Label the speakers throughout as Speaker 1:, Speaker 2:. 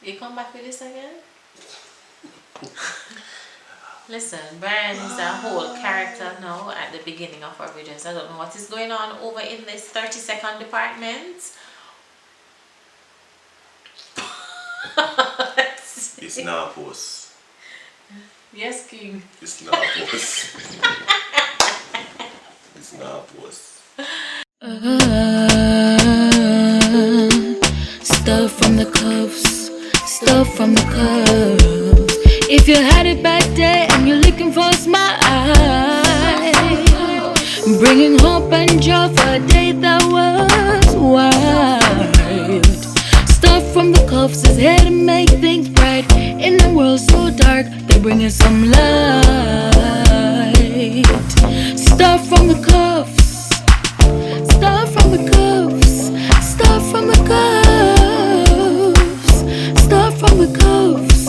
Speaker 1: You come back with this again? Listen, Brian is a whole character now at the beginning of our videos. I don't know what is going on over in this 30-second department.
Speaker 2: It's not post.
Speaker 1: Yes, King.
Speaker 2: It's not post. It's not post.
Speaker 3: Stuff from the cuffs, stuff from the cuffs. If you had a bad day and you're looking for a smile, bringing hope and joy for a day that was wild. Stuff from the cuffs is here to make things bright. In a world so dark, they're bringing some light. Stuff from the cuffs, stuff from the cuffs, stuff from the cuffs, stuff from the cuffs,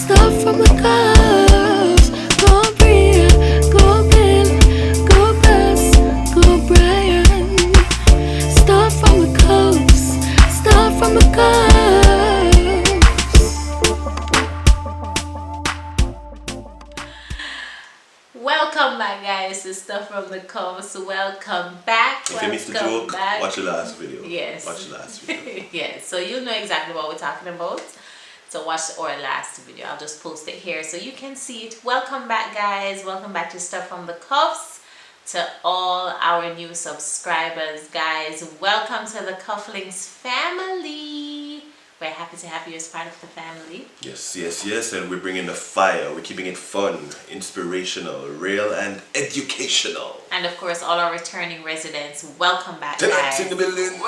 Speaker 3: stuff from the cuffs. Go Bria, go Bill, go Bess, go Brian. Stuff from the cuffs, stuff from the cuffs.
Speaker 1: Welcome back, guys, to Stuff from the Cuffs. Welcome back.
Speaker 2: If you missed the joke, watch the last video.
Speaker 1: Yes.
Speaker 2: Watch the last video.
Speaker 1: Yes, so you'll know exactly what we're talking about. So watch our last video. I'll just post it here so you can see it. Welcome back, guys. Welcome back to Stuff from the Cuffs. To all our new subscribers, guys, welcome to the Cufflinks family. We're happy to have you as part of the family.
Speaker 2: Yes, yes, yes. And we're bringing the fire. We're keeping it fun, inspirational, real, and educational.
Speaker 1: And of course, all our returning residents, welcome back,
Speaker 2: Tenants
Speaker 1: guys.
Speaker 2: in the building.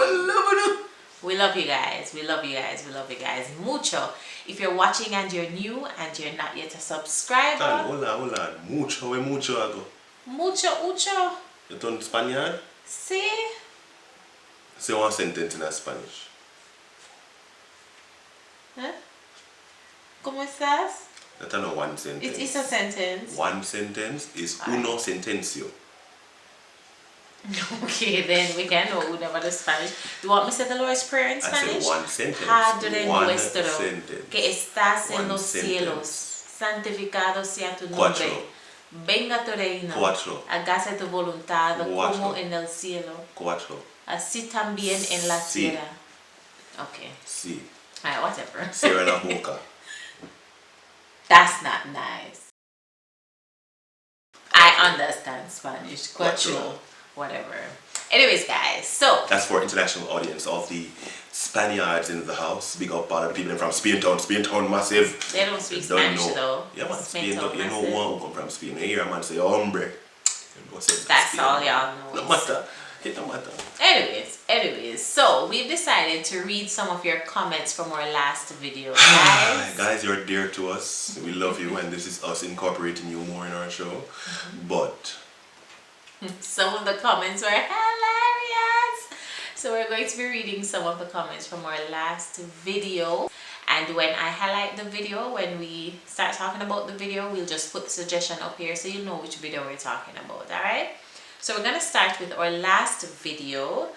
Speaker 1: We love you guys. We love you guys. We love you guys. Mucho. If you're watching and you're new and you're not yet a subscriber.
Speaker 2: Hold on. Mucho. Where mucho I go?
Speaker 1: Mucho, mucho.
Speaker 2: You turn Spaniard?
Speaker 1: See?
Speaker 2: Say one sentence in Spanish.
Speaker 1: Huh? ¿Cómo estás?
Speaker 2: That's not one sentence.
Speaker 1: It is a sentence.
Speaker 2: One sentence is uno sentencio.
Speaker 1: Okay, then we can know whatever the Spanish. Do you want me to say the Lord's Prayer in Spanish?
Speaker 2: I said one sentence.
Speaker 1: Padre
Speaker 2: One
Speaker 1: nuestro,
Speaker 2: sentence.
Speaker 1: que estás en
Speaker 2: One
Speaker 1: los
Speaker 2: sentence.
Speaker 1: cielos, santificado sea tu nombre.
Speaker 2: Cuatro.
Speaker 1: Venga tu reino.
Speaker 2: Cuatro.
Speaker 1: Hágase tu voluntad
Speaker 2: Cuatro.
Speaker 1: como en el cielo,
Speaker 2: Cuatro.
Speaker 1: así también en la
Speaker 2: Sí.
Speaker 1: tierra. Okay.
Speaker 2: Sí.
Speaker 1: Alright, whatever.
Speaker 2: Sierra la boca.
Speaker 1: That's not nice. I understand Spanish. Cuatro. Whatever. Anyways, guys, so
Speaker 2: That's for international audience of the Spaniards in the house. Big up all of the people from Spain town. Spain town massive.
Speaker 1: they don't speak
Speaker 2: Don't
Speaker 1: Spanish
Speaker 2: know.
Speaker 1: though.
Speaker 2: Yeah, man. Spain
Speaker 1: town
Speaker 2: town. You know
Speaker 1: massive.
Speaker 2: one who come from Spain. You hear a man say hombre. You know, say
Speaker 1: That's
Speaker 2: Spain.
Speaker 1: all y'all know.
Speaker 2: No matter. It don't matter.
Speaker 1: Anyways, so we've decided to read some of your comments from our last video, guys.
Speaker 2: Guys, you're dear to us. We love you, and this is us incorporating you more in our show. But
Speaker 1: Some of the comments were hilarious. So we're going to be reading some of the comments from our last video. And when I highlight the video, when we start talking about the video, we'll just put the suggestion up here so you know which video we're talking about, alright? So we're going to start with our last video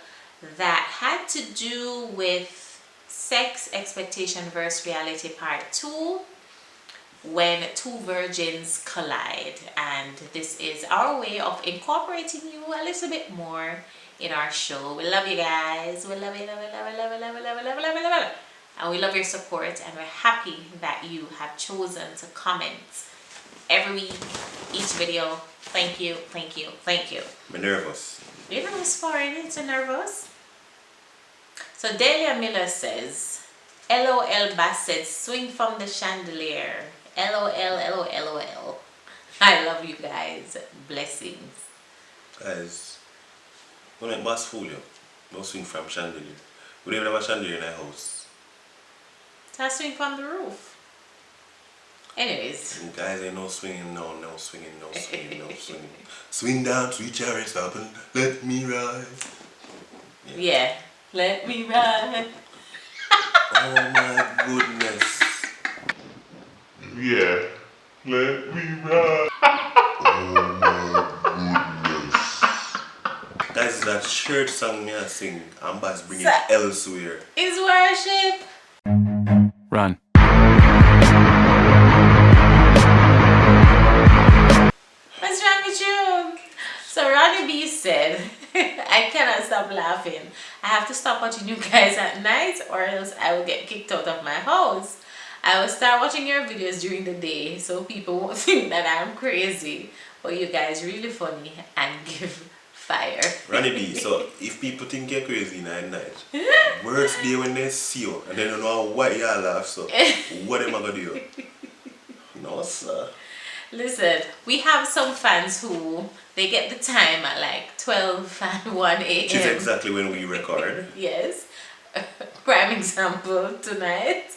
Speaker 1: that had to do with sex expectation versus reality part 2, when two virgins collide. And this is our way of incorporating you a little bit more in our show. We love you guys. We love you, love you, love you, love you, love you, love you, love you, love you, love you. And we love your support, and we're happy that you have chosen to comment every week, each video. Thank you, thank you, thank you.
Speaker 2: I'm nervous.
Speaker 1: You're nervous for it? It's nervous. So Delia Miller says, LOL Bassett, swing from the chandelier. LOL, LOL, LOL. I love you guys. Blessings.
Speaker 2: Guys, don't let boss fool you. Don't swing from chandelier. We don't even have a chandelier in our house.
Speaker 1: So I swing from the roof. Anyways.
Speaker 2: And guys, ain't no swinging, no swinging, no swinging, no swinging. Swing down, sweet cherry, stop and let me ride.
Speaker 1: Yeah. Let me ride.
Speaker 2: Oh my goodness.
Speaker 4: Yeah, let me ride.
Speaker 2: Guys, it's that church song me I sing. I'm about to bring it
Speaker 1: So-
Speaker 2: elsewhere.
Speaker 1: It's worship.
Speaker 5: Run.
Speaker 1: have to stop watching you guys at night, or else I will get kicked out of my house. I will start watching your videos during the day so people won't think that I'm crazy. But you guys really funny and give fire.
Speaker 2: Ronnie B, so if people think you're crazy at night, worst day when they see you and they don't know why you laugh, so what am I gonna do? No, sir.
Speaker 1: Listen, we have some fans who they get the time at like 12 and 1 a.m.
Speaker 2: Which is exactly when we record.
Speaker 1: Yes. Prime example tonight.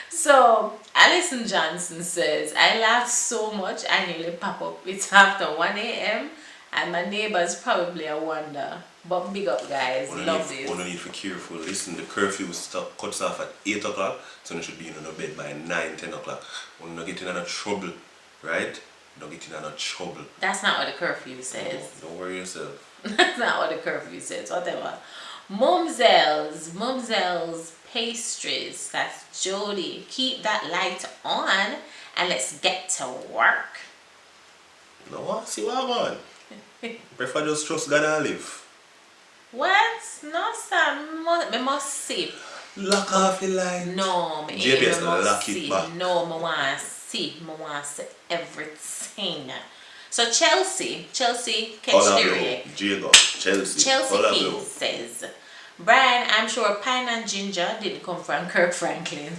Speaker 1: So, Alison Johnson says, I laughed so much I nearly pop up. It's after 1 a.m. and my neighbors probably a wonder. But big up, guys. Love this.
Speaker 2: One need to be careful. Listen, the curfew cuts off at 8 o'clock, so you should be in your bed by 9, 10 o'clock. When you get in any trouble, right? Don't get in any trouble.
Speaker 1: That's not what the curfew says.
Speaker 2: No, don't worry yourself.
Speaker 1: That's not what the curfew says. Whatever. Mumzell's Pastries. That's Jody. Keep that light on and let's get to work.
Speaker 2: No, see what I'm on. Prefer just trust God and live.
Speaker 1: What? No, sir. Me must see.
Speaker 2: Lock off the light.
Speaker 1: No, me
Speaker 2: GPS
Speaker 1: me must
Speaker 2: lock it
Speaker 1: see.
Speaker 2: back.
Speaker 1: No, me want to see. Me want to see everything. So Chelsea catch the react. Chelsea King says, Brian, I'm sure pine and ginger didn't come from Kirk Franklin.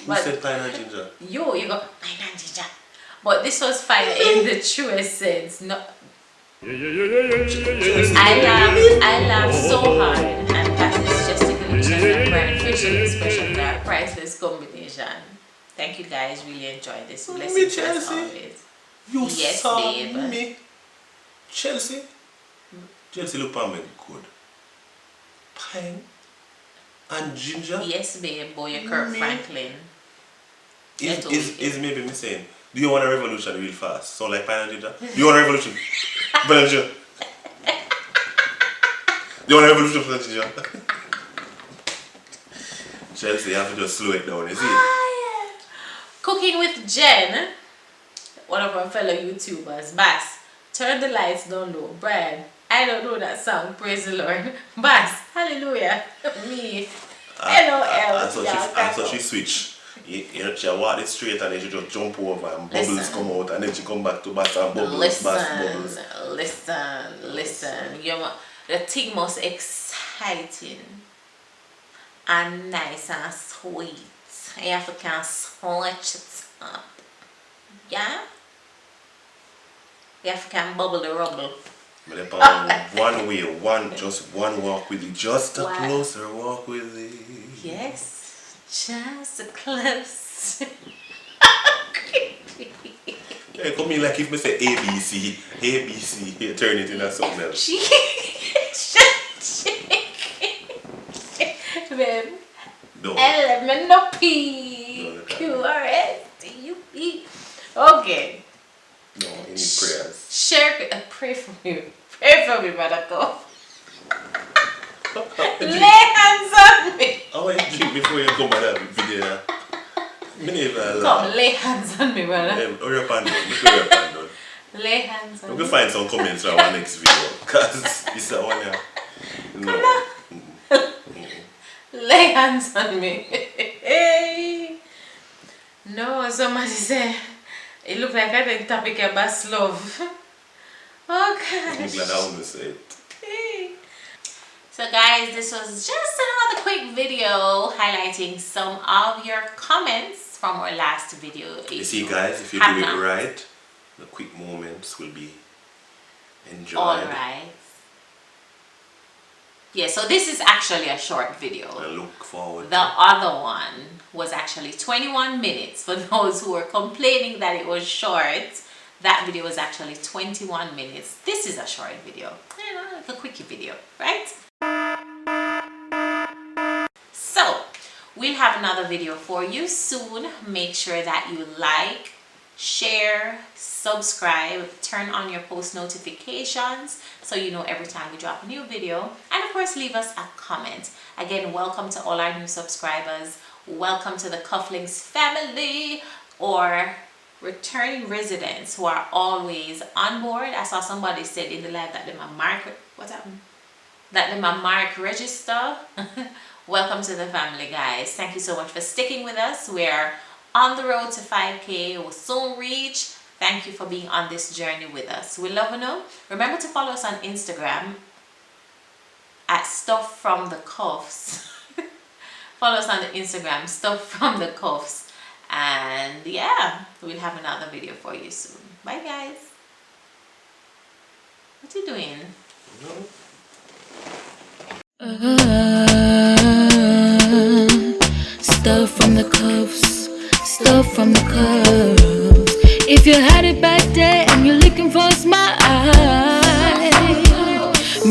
Speaker 2: Who said pine and ginger?
Speaker 1: You go pine and ginger. But this was fire in the truest sense. No, I laugh so hard, and that is just a glitch and Brian facial expression are a priceless combination. Thank you guys, really enjoyed this. Blessings as always.
Speaker 2: You
Speaker 1: Yes,
Speaker 2: saw
Speaker 1: babe.
Speaker 2: me. Chelsea look at me good. Pine and ginger.
Speaker 1: Yes, babe, boy, you're Kirk
Speaker 2: Me.
Speaker 1: Franklin.
Speaker 2: Is maybe me saying, do you want a revolution real fast? So like pine and ginger? Do you want a revolution? Pine and ginger. Do you want a revolution for the ginger? Chelsea, you have to just slow it down, you see?
Speaker 1: Cooking with Jen, one of our fellow YouTubers. Bass, turn the lights down low. Brian, I don't know that song. Praise the Lord. Bass, hallelujah. Me.
Speaker 2: And so she switch. She walk it straight and then she just jump over and bubbles come out and then she come back to bass and bubbles, bubbles.
Speaker 1: Listen. The thing most exciting and nice and sweet. You have to kind of switch it up. Yeah? You have to kind of bubble the rubble.
Speaker 2: One way, just one walk with it, just a closer walk with it.
Speaker 1: Yes, just a close.
Speaker 2: Yeah, come in like if me say ABC, you turn it into something else.
Speaker 1: Babe.
Speaker 2: No.
Speaker 1: L-M-N-O-P-Q-R-S-T-U-P. Okay.
Speaker 2: No, you need prayers.
Speaker 1: Pray for me. Pray for me, brother. Go. Lay hands on me.
Speaker 2: I want you to drink before you come by that video.
Speaker 1: Come, lay hands on me, brother.
Speaker 2: Hurry up and done.
Speaker 1: Lay hands on me.
Speaker 2: We'll find some comments for our next video. Because it's that one here. No.
Speaker 1: Lay hands on me. No, somebody say it look like I didn't topic about love. Oh gosh.
Speaker 2: I'm glad I want to say it.
Speaker 1: So guys, this was just another quick video highlighting some of your comments from our last video.
Speaker 2: You see guys, if you do it right, the quick moments will be enjoyed.
Speaker 1: Alright. Yeah, so this is actually a short video.
Speaker 2: I look forward
Speaker 1: The other one was actually 21 minutes. For those who were complaining that it was short, that video was actually 21 minutes. This is a short video. You know, like a quickie video, right? So, we'll have another video for you soon. Make sure that you like, share, subscribe, turn on your post notifications so you know every time we drop a new video, and of course leave us a comment. Again, welcome to all our new subscribers, welcome to the Cufflinks family, or returning residents who are always on board. I saw somebody said in the live that they are market, what's happened? that them a mark register. Welcome to the family, guys. Thank you so much for sticking with us. We're on the road to 5K. We'll soon reach. Thank you for being on this journey with us. We love you. Remember to follow us on Instagram at Stuff From The Cuffs. Follow us on the Instagram, Stuff From The Cuffs. And yeah, we'll have another video for you soon. Bye, guys. What you doing?
Speaker 3: Stuff from the cuffs, stuff from the cuffs. If you had it back there and you're looking for a smile,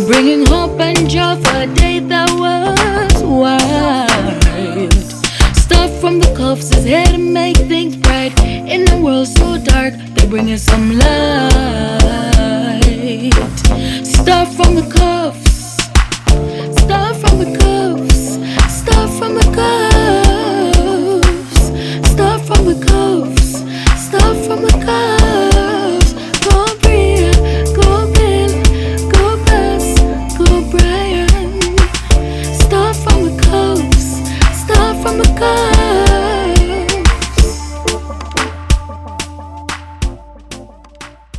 Speaker 3: bringing hope and joy for a day that was wild. Stuff from the cuffs is here to make things bright. In a world so dark, they're bringing some light. Stuff from the cuffs.